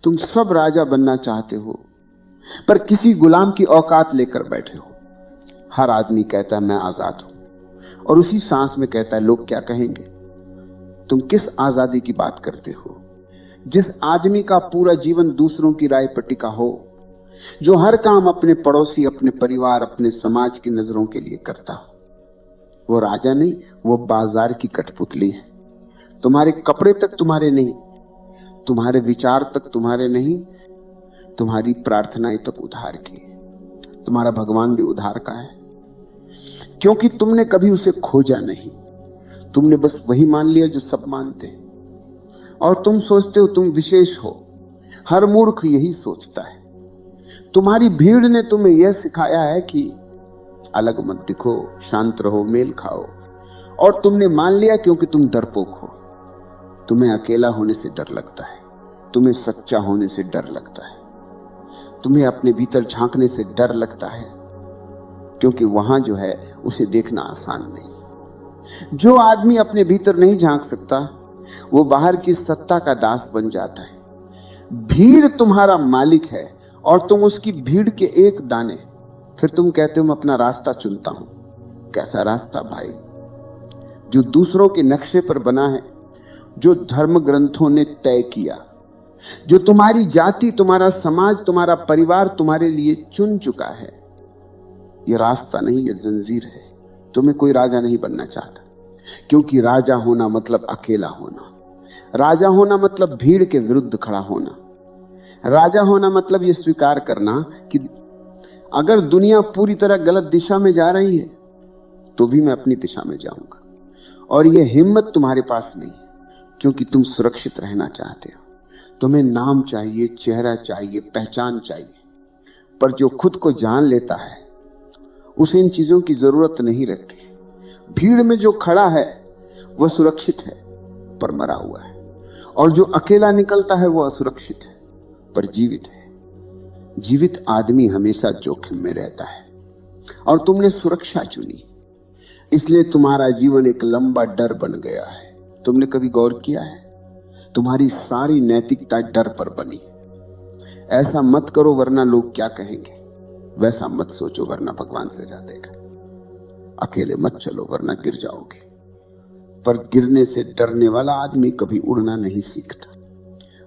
तुम सब राजा बनना चाहते हो, पर किसी गुलाम की औकात लेकर बैठे हो। हर आदमी कहता है मैं आजाद हूं, और उसी सांस में कहता है लोग क्या कहेंगे। तुम किस आजादी की बात करते हो? जिस आदमी का पूरा जीवन दूसरों की राय पर टिका हो, जो हर काम अपने पड़ोसी, अपने परिवार, अपने समाज की नजरों के लिए करता हो, वो राजा नहीं, वो बाजार की कठपुतली है। तुम्हारे कपड़े तक तुम्हारे नहीं, तुम्हारे विचार तक तुम्हारे नहीं, तुम्हारी प्रार्थनाएं तक उधार की है। तुम्हारा भगवान भी उधार का है, क्योंकि तुमने कभी उसे खोजा नहीं। तुमने बस वही मान लिया जो सब मानते हैं, और तुम सोचते हो तुम विशेष हो। हर मूर्ख यही सोचता है। तुम्हारी भीड़ ने तुम्हें यह सिखाया है कि अलग मत दिखो, शांत रहो, मेल खाओ, और तुमने मान लिया क्योंकि तुम डरपोक हो। तुम्हें अकेला होने से डर लगता है, तुम्हें सच्चा होने से डर लगता है, तुम्हें अपने भीतर झांकने से डर लगता है, क्योंकि वहां जो है उसे देखना आसान नहीं। जो आदमी अपने भीतर नहीं झांक सकता, वो बाहर की सत्ता का दास बन जाता है। भीड़ तुम्हारा मालिक है और तुम उसकी भीड़ के एक दाने। फिर तुम कहते हो मैं अपना रास्ता चुनता हूं। कैसा रास्ता भाई? जो दूसरों के नक्शे पर बना है, जो धर्म ग्रंथों ने तय किया, जो तुम्हारी जाति, तुम्हारा समाज, तुम्हारा परिवार तुम्हारे लिए चुन चुका है। यह रास्ता नहीं, यह जंजीर है। तुम्हें कोई राजा नहीं बनना चाहता, क्योंकि राजा होना मतलब अकेला होना। राजा होना मतलब भीड़ के विरुद्ध खड़ा होना। राजा होना मतलब यह स्वीकार करना कि अगर दुनिया पूरी तरह गलत दिशा में जा रही है तो भी मैं अपनी दिशा में जाऊंगा। और यह हिम्मत तुम्हारे पास नहीं है, क्योंकि तुम सुरक्षित रहना चाहते हो। तुम्हें नाम चाहिए, चेहरा चाहिए, पहचान चाहिए। पर जो खुद को जान लेता है उसे इन चीजों की जरूरत नहीं रहती। भीड़ में जो खड़ा है वह सुरक्षित है पर मरा हुआ है, और जो अकेला निकलता है वह असुरक्षित है पर जीवित है। जीवित आदमी हमेशा जोखिम में रहता है, और तुमने सुरक्षा चुनी, इसलिए तुम्हारा जीवन एक लंबा डर बन गया है। तुमने कभी गौर किया है? तुम्हारी सारी नैतिकता डर पर बनी। ऐसा मत करो वरना लोग क्या कहेंगे, वैसा मत सोचो वरना भगवान सजा देगा। अकेले मत चलो वरना गिर जाओगे। पर गिरने से डरने वाला आदमी कभी उड़ना नहीं सीखता।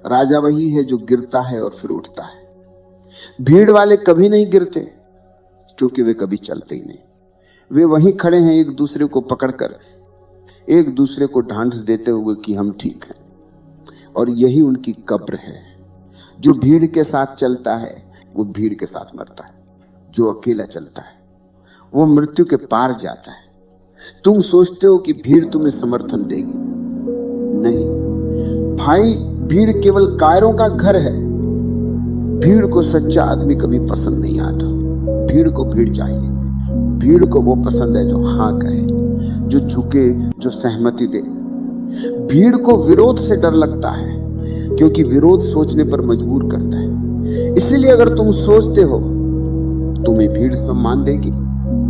राजा वही है जो गिरता है और फिर उठता है। भीड़ वाले कभी नहीं गिरते, क्योंकि वे कभी चलते ही नहीं। वे वहीं खड़े हैं, एक दूसरे को पकड़कर, एक दूसरे को ढांढस देते हुए कि हम ठीक हैं। और यही उनकी कब्र है। जो भीड़ के साथ चलता है वो भीड़ के साथ मरता है। जो अकेला चलता है वो मृत्यु के पार जाता है। तुम सोचते हो कि भीड़ तुम्हें समर्थन देगी। नहीं भाई, भीड़ केवल कायरों का घर है। भीड़ को सच्चा आदमी कभी पसंद नहीं आता। भीड़ को भीड़ चाहिए। भीड़ को वो पसंद है जो हां कहे, जो झुके, जो सहमति दे। भीड़ को विरोध से डर लगता है, क्योंकि विरोध सोचने पर मजबूर करता है। इसलिए अगर तुम सोचते हो तुम्हें भीड़ सम्मान देगी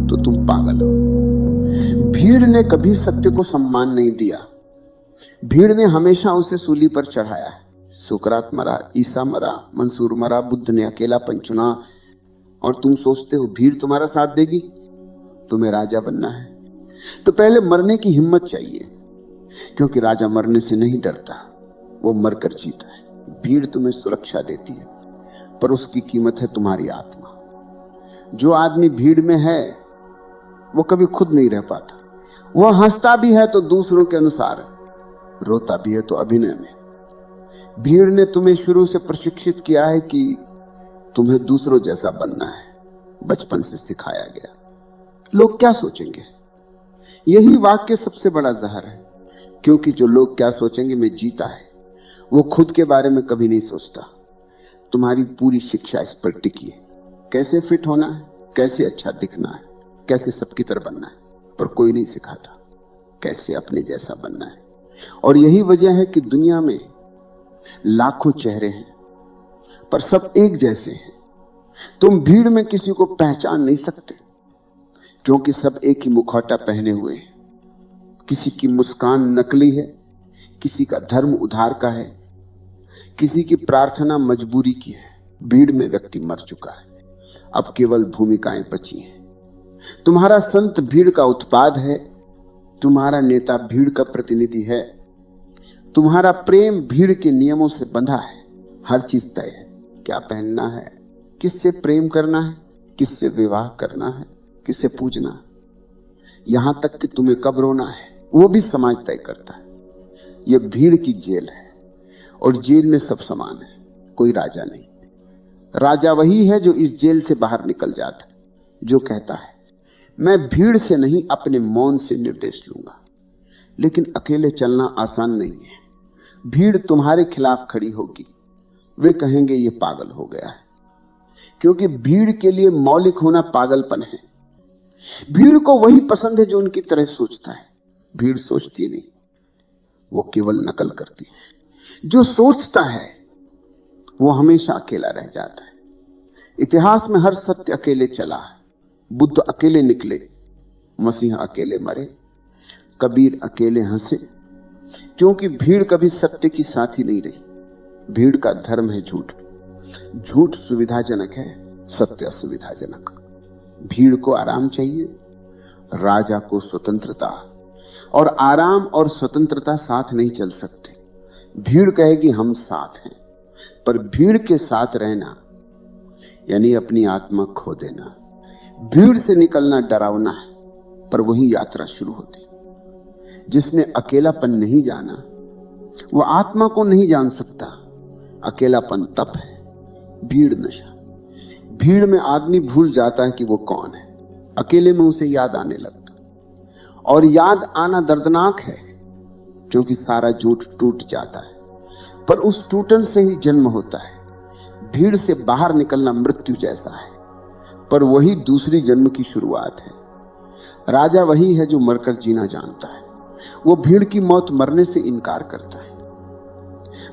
तो तुम पागल हो। भीड़ ने कभी सत्य को सम्मान नहीं दिया। भीड़ ने हमेशा उसे सूली पर चढ़ाया है। सुकरात मरा, ईसा मरा, मंसूर मरा, बुद्ध ने अकेलापन चुना, और तुम सोचते हो भीड़ तुम्हारा साथ देगी। तुम्हें राजा बनना है तो पहले मरने की हिम्मत चाहिए, क्योंकि राजा मरने से नहीं डरता, वो मरकर जीता है। भीड़ तुम्हें सुरक्षा देती है, पर उसकी कीमत है तुम्हारी आत्मा। जो आदमी भीड़ में है वो कभी खुद नहीं रह पाता। वह हंसता भी है तो दूसरों के अनुसार, रोता भी है तो अभिनय में। भीड़ ने तुम्हें शुरू से प्रशिक्षित किया है कि तुम्हें दूसरों जैसा बनना है। बचपन से सिखाया गया। लोग क्या सोचेंगे, यही वाक्य सबसे बड़ा जहर है, क्योंकि जो लोग क्या सोचेंगे में जीता है, वो खुद के बारे में कभी नहीं सोचता। तुम्हारी पूरी शिक्षा इस पर टिकी है, कैसे फिट होना है, कैसे अच्छा दिखना है, कैसे सबकी तरह बनना है, पर कोई नहीं सिखाता कैसे अपने जैसा बनना है। और यही वजह है कि दुनिया में लाखों चेहरे हैं पर सब एक जैसे हैं। तुम भीड़ में किसी को पहचान नहीं सकते, क्योंकि सब एक ही मुखौटा पहने हुए हैं। किसी की मुस्कान नकली है, किसी का धर्म उधार का है, किसी की प्रार्थना मजबूरी की है। भीड़ में व्यक्ति मर चुका है, अब केवल भूमिकाएं बची हैं। तुम्हारा संत भीड़ का उत्पाद है, तुम्हारा नेता भीड़ का प्रतिनिधि है, तुम्हारा प्रेम भीड़ के नियमों से बंधा है। हर चीज तय है, क्या पहनना है, किससे प्रेम करना है, किससे विवाह करना है, किससे पूजना है, यहां तक कि तुम्हें कब रोना है वो भी समाज तय करता है। यह भीड़ की जेल है और जेल में सब समान है, कोई राजा नहीं। राजा वही है जो इस जेल से बाहर निकल जाता है, जो कहता है मैं भीड़ से नहीं अपने मौन से निर्देश लूंगा। लेकिन अकेले चलना आसान नहीं है। भीड़ तुम्हारे खिलाफ खड़ी होगी, वे कहेंगे ये पागल हो गया है, क्योंकि भीड़ के लिए मौलिक होना पागलपन है। भीड़ को वही पसंद है जो उनकी तरह सोचता है। भीड़ सोचती नहीं, वो केवल नकल करती है। जो सोचता है वो हमेशा अकेला रह जाता है। इतिहास में हर सत्य अकेले चला है। बुद्ध अकेले निकले, मसीह अकेले मरे, कबीर अकेले हंसे, क्योंकि भीड़ कभी सत्य की साथी नहीं रही। भीड़ का धर्म है झूठ। झूठ सुविधाजनक है, सत्य असुविधाजनक। भीड़ को आराम चाहिए, राजा को स्वतंत्रता, और आराम और स्वतंत्रता साथ नहीं चल सकते। भीड़ कहेगी हम साथ हैं, पर भीड़ के साथ रहना यानी अपनी आत्मा खो देना। भीड़ से निकलना डरावना है, पर वही यात्रा शुरू होती। जिसने अकेलापन नहीं जाना वो आत्मा को नहीं जान सकता। अकेलापन तप है, भीड़ नशा। भीड़ में आदमी भूल जाता है कि वो कौन है, अकेले में उसे याद आने लगता। और याद आना दर्दनाक है, क्योंकि सारा झूठ टूट जाता है, पर उस टूटन से ही जन्म होता है। भीड़ से बाहर निकलना मृत्यु जैसा है, पर वही दूसरी जन्म की शुरुआत है। राजा वही है जो मरकर जीना जानता है। वो भीड़ की मौत मरने से इनकार करता है।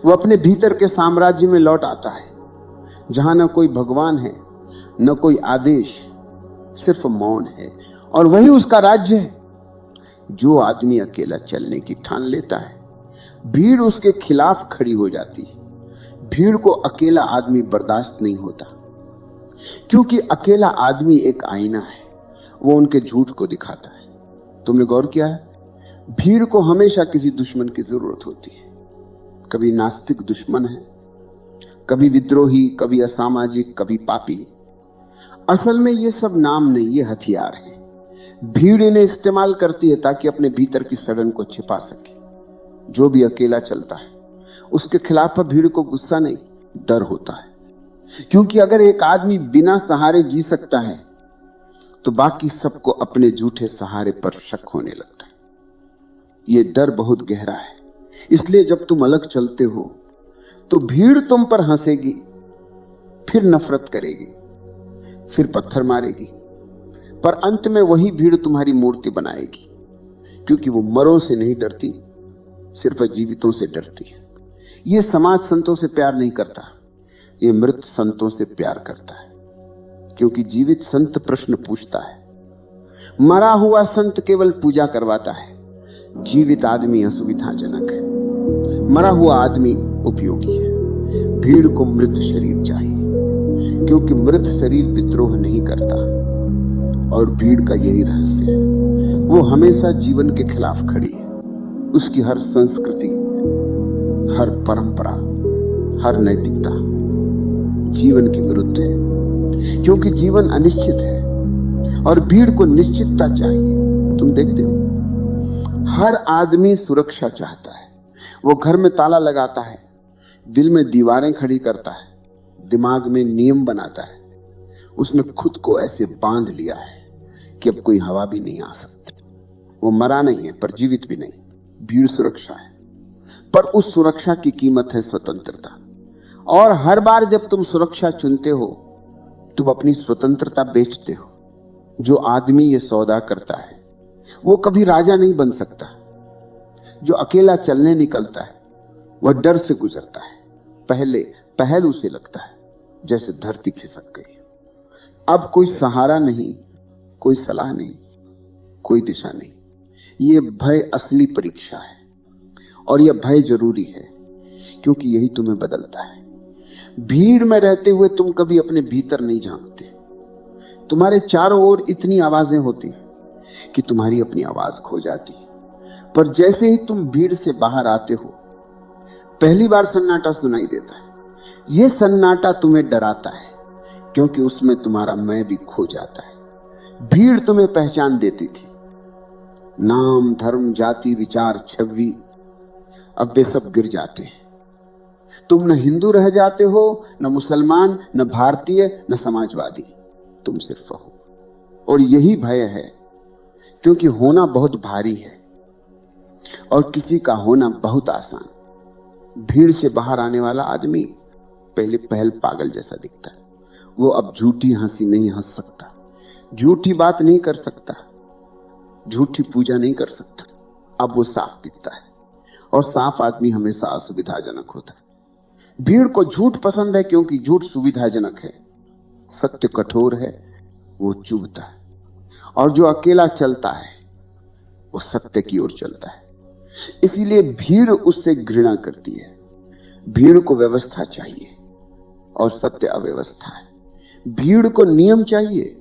वो अपने भीतर के साम्राज्य में लौट आता है, जहां न कोई भगवान है, न कोई आदेश, सिर्फ मौन है, और वही उसका राज्य है। जो आदमी अकेला चलने की ठान लेता है, भीड़ उसके खिलाफ खड़ी हो जाती है। भीड़ को अकेला आदमी बर्दाश्त नहीं होता, क्योंकि अकेला आदमी एक आईना है, वो उनके झूठ को दिखाता है। तुमने गौर किया है, भीड़ को हमेशा किसी दुश्मन की जरूरत होती है। कभी नास्तिक दुश्मन है, कभी विद्रोही, कभी असामाजिक, कभी पापी। असल में ये सब नाम नहीं, ये हथियार है। भीड़ इन्हें इस्तेमाल करती है ताकि अपने भीतर की सड़न को छिपा सके। जो भी अकेला चलता है उसके खिलाफ भीड़ को गुस्सा नहीं, डर होता है, क्योंकि अगर एक आदमी बिना सहारे जी सकता है तो बाकी सबको अपने झूठे सहारे पर शक होने लगता है। यह डर बहुत गहरा है। इसलिए जब तुम अलग चलते हो तो भीड़ तुम पर हंसेगी, फिर नफरत करेगी, फिर पत्थर मारेगी, पर अंत में वही भीड़ तुम्हारी मूर्ति बनाएगी, क्योंकि वो मरों से नहीं डरती, सिर्फ जीवितों से डरती है। ये समाज संतों से प्यार नहीं करता, ये मृत संतों से प्यार करता है, क्योंकि जीवित संत प्रश्न पूछता है, मरा हुआ संत केवल पूजा करवाता है। जीवित आदमी असुविधाजनक है, मरा हुआ आदमी उपयोगी है। भीड़ को मृत शरीर चाहिए, क्योंकि मृत शरीर विद्रोह नहीं करता, और भीड़ का यही रहस्य है, वो हमेशा जीवन के खिलाफ खड़ी है। उसकी हर संस्कृति, हर परंपरा, हर नैतिकता जीवन के विरुद्ध है, क्योंकि जीवन अनिश्चित है और भीड़ को निश्चितता चाहिए। तुम देखते हो, हर आदमी सुरक्षा चाहता है। वो घर में ताला लगाता है, दिल में दीवारें खड़ी करता है, दिमाग में नियम बनाता है। उसने खुद को ऐसे बांध लिया है कि अब कोई हवा भी नहीं आ सकती। वो मरा नहीं है, पर जीवित भी नहीं। भीड़ सुरक्षा है, पर उस सुरक्षा की कीमत है स्वतंत्रता। और हर बार जब तुम सुरक्षा चुनते हो, तुम अपनी स्वतंत्रता बेचते हो। जो आदमी ये सौदा करता है वो कभी राजा नहीं बन सकता। जो अकेला चलने निकलता है वह डर से गुजरता है। पहल उसे लगता है जैसे धरती खिसक गई। अब कोई सहारा नहीं, कोई सलाह नहीं, कोई दिशा नहीं। ये भय असली परीक्षा है, और यह भय जरूरी है, क्योंकि यही तुम्हें बदलता है। भीड़ में रहते हुए तुम कभी अपने भीतर नहीं झांकते। तुम्हारे चारों ओर इतनी आवाजें होती कि तुम्हारी अपनी आवाज खो जाती। पर जैसे ही तुम भीड़ से बाहर आते हो, पहली बार सन्नाटा सुनाई देता है। यह सन्नाटा तुम्हें डराता है, क्योंकि उसमें तुम्हारा मैं भी खो जाता है। भीड़ तुम्हें पहचान देती थी। नाम, धर्म, जाति, विचार, छवि, अब वे सब गिर जाते हैं। तुम न हिंदू रह जाते हो, न मुसलमान, न भारतीय, न समाजवादी। तुम सिर्फ हो। और यही भय है, क्योंकि होना बहुत भारी है और किसी का होना बहुत आसान। भीड़ से बाहर आने वाला आदमी पहल पागल जैसा दिखता है। वो अब झूठी हंसी नहीं हंस सकता, झूठी बात नहीं कर सकता, झूठी पूजा नहीं कर सकता। अब वो साफ दिखता है, और साफ आदमी हमेशा असुविधाजनक होता है। भीड़ को झूठ पसंद है, क्योंकि झूठ सुविधाजनक है। सत्य कठोर है, वो चुभता है। और जो अकेला चलता है वो सत्य की ओर चलता है। इसीलिए भीड़ उससे घृणा करती है। भीड़ को व्यवस्था चाहिए और सत्य अव्यवस्था है। भीड़ को नियम चाहिए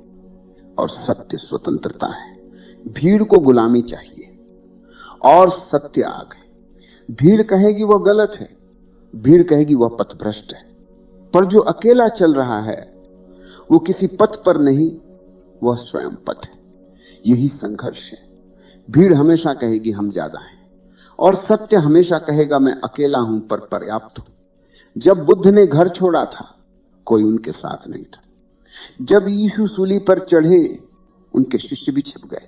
और सत्य स्वतंत्रता है। भीड़ को गुलामी चाहिए और सत्य आग है। भीड़ कहेगी वह गलत है, भीड़ कहेगी वह पथभ्रष्ट है। पर जो अकेला चल रहा है वो किसी पथ पर नहीं, वह स्वयं पथ है। यही संघर्ष है। भीड़ हमेशा कहेगी हम ज्यादा हैं, और सत्य हमेशा कहेगा मैं अकेला हूं पर पर्याप्त हूं। जब बुद्ध ने घर छोड़ा था, कोई उनके साथ नहीं था। जब यीशु सूली पर चढ़े, उनके शिष्य भी छिप गए।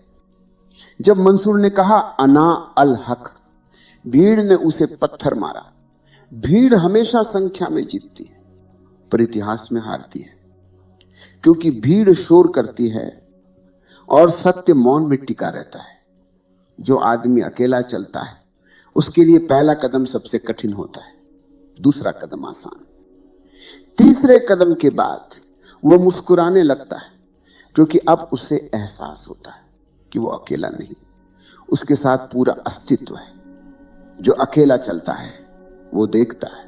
जब मंसूर ने कहा अना अल हक, भीड़ ने उसे पत्थर मारा। भीड़ हमेशा संख्या में जीतती है, पर इतिहास में हारती है, क्योंकि भीड़ शोर करती है और सत्य मौन में टिका रहता है। जो आदमी अकेला चलता है, उसके लिए पहला कदम सबसे कठिन होता है, दूसरा कदम आसान। तीसरे कदम के बाद वो मुस्कुराने लगता है, क्योंकि अब उसे एहसास होता है कि वो अकेला नहीं, उसके साथ पूरा अस्तित्व है। जो अकेला चलता है वो देखता है,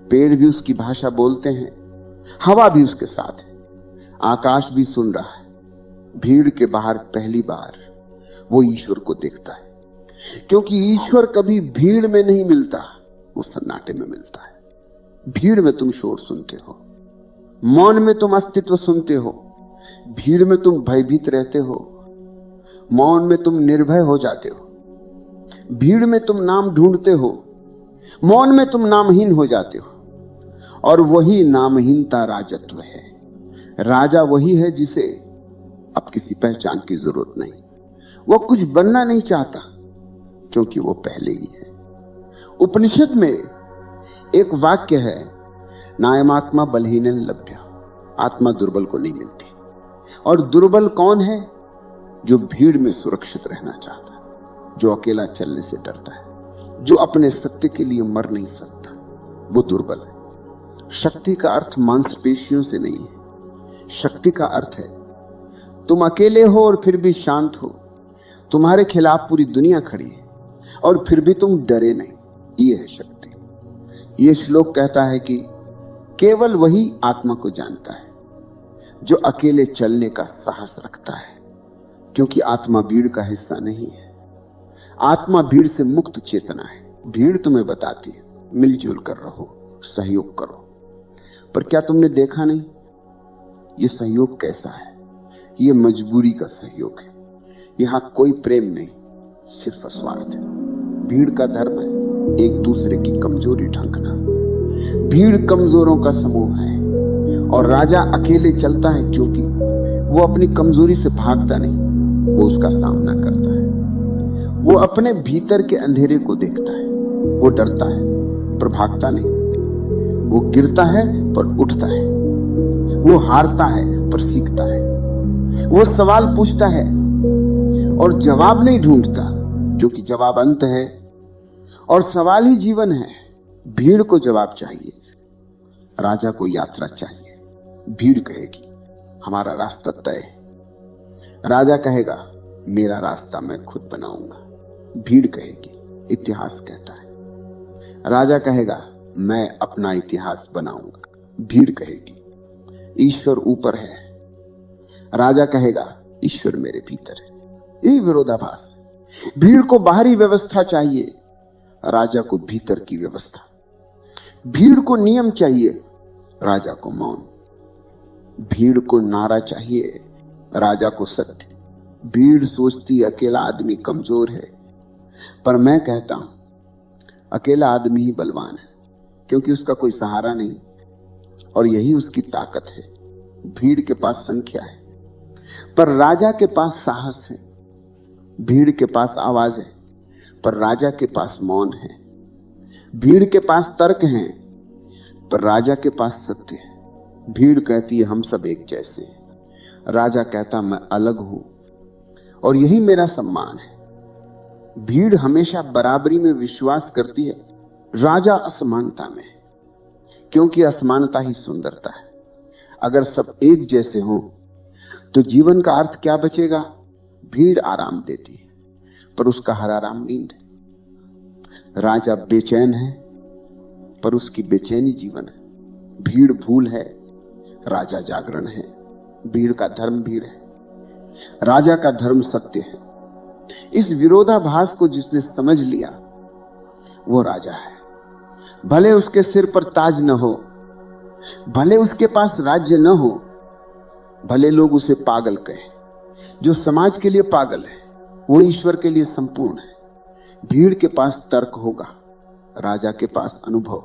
पेड़ भी उसकी भाषा बोलते हैं, हवा भी उसके साथ है, आकाश भी सुन रहा है। भीड़ के बाहर पहली बार वो ईश्वर को देखता है, क्योंकि ईश्वर कभी भीड़ में नहीं मिलता, वो सन्नाटे में मिलता है। भीड़ में तुम शोर सुनते हो, मौन में तुम अस्तित्व सुनते हो। भीड़ में तुम भयभीत रहते हो, मौन में तुम निर्भय हो जाते हो। भीड़ में तुम नाम ढूंढते हो, मौन में तुम नामहीन हो जाते हो। और वही नामहीनता राजत्व है। राजा वही है जिसे अब किसी पहचान की जरूरत नहीं। वो कुछ बनना नहीं चाहता, क्योंकि वो पहले ही है। उपनिषद में एक वाक्य है, नायमात्मा बलहीन लभ्य, आत्मा दुर्बल को नहीं मिलती। और दुर्बल कौन है? जो भीड़ में सुरक्षित रहना चाहता है, जो अकेला चलने से डरता है, जो अपने सत्य के लिए मर नहीं सकता, वो दुर्बल है। शक्ति का अर्थ मांसपेशियों से नहीं है। शक्ति का अर्थ है तुम अकेले हो और फिर भी शांत हो, तुम्हारे खिलाफ पूरी दुनिया खड़ी है और फिर भी तुम डरे नहीं। ये है शक्ति। ये श्लोक कहता है कि केवल वही आत्मा को जानता है जो अकेले चलने का साहस रखता है, क्योंकि आत्मा भीड़ का हिस्सा नहीं है। आत्मा भीड़ से मुक्त चेतना है। भीड़ तुम्हें बताती है मिलजुल कर रहो, सहयोग करो, पर क्या तुमने देखा नहीं ये सहयोग कैसा है? ये मजबूरी का सहयोग है। यहां कोई प्रेम नहीं, सिर्फ स्वार्थ है। भीड़ का धर्म है एक दूसरे की कमजोरी ढंकना। भीड़ कमजोरों का समूह है और राजा अकेले चलता है, क्योंकि वो अपनी कमजोरी से भागता नहीं, वो उसका सामना करता है। वो अपने भीतर के अंधेरे को देखता है। वो डरता है पर भागता नहीं, वो गिरता है पर उठता है, वो हारता है पर सीखता है, वो सवाल पूछता है और जवाब नहीं ढूंढता, क्योंकि जवाब अंत है और सवाल ही जीवन है। भीड़ को जवाब चाहिए, राजा को यात्रा चाहिए। भीड़ कहेगी हमारा रास्ता तय है, राजा कहेगा मेरा रास्ता मैं खुद बनाऊंगा। भीड़ कहेगी इतिहास कहता है। राजा कहेगा मैं अपना इतिहास बनाऊंगा। भीड़ कहेगी ईश्वर ऊपर है। राजा कहेगा ईश्वर मेरे भीतर है। यही विरोधाभास है। भीड़ को बाहरी व्यवस्था चाहिए, राजा को भीतर की व्यवस्था। भीड़ को नियम चाहिए, राजा को मौन। भीड़ को नारा चाहिए, राजा को सत्य। भीड़ सोचती अकेला आदमी कमजोर है, पर मैं कहता हूं अकेला आदमी ही बलवान है, क्योंकि उसका कोई सहारा नहीं और यही उसकी ताकत है। भीड़ के पास संख्या है, पर राजा के पास साहस है। भीड़ के पास आवाज है, पर राजा के पास मौन है। भीड़ के पास तर्क हैं, पर राजा के पास सत्य है। भीड़ कहती है हम सब एक जैसे हैं, राजा कहता मैं अलग हूं और यही मेरा सम्मान है। भीड़ हमेशा बराबरी में विश्वास करती है, राजा असमानता में, क्योंकि असमानता ही सुंदरता है। अगर सब एक जैसे हों तो जीवन का अर्थ क्या बचेगा? भीड़ आराम देती है, पर उसका हर आराम नींद है। राजा बेचैन है, पर उसकी बेचैनी जीवन है। भीड़ भूल है, राजा जागरण है। भीड़ का धर्म भीड़ है, राजा का धर्म सत्य है। इस विरोधाभास को जिसने समझ लिया वो राजा है। भले उसके सिर पर ताज न हो, भले उसके पास राज्य न हो, भले लोग उसे पागल कहें। जो समाज के लिए पागल है वो ईश्वर के लिए संपूर्ण है। भीड़ के पास तर्क होगा, राजा के पास अनुभव।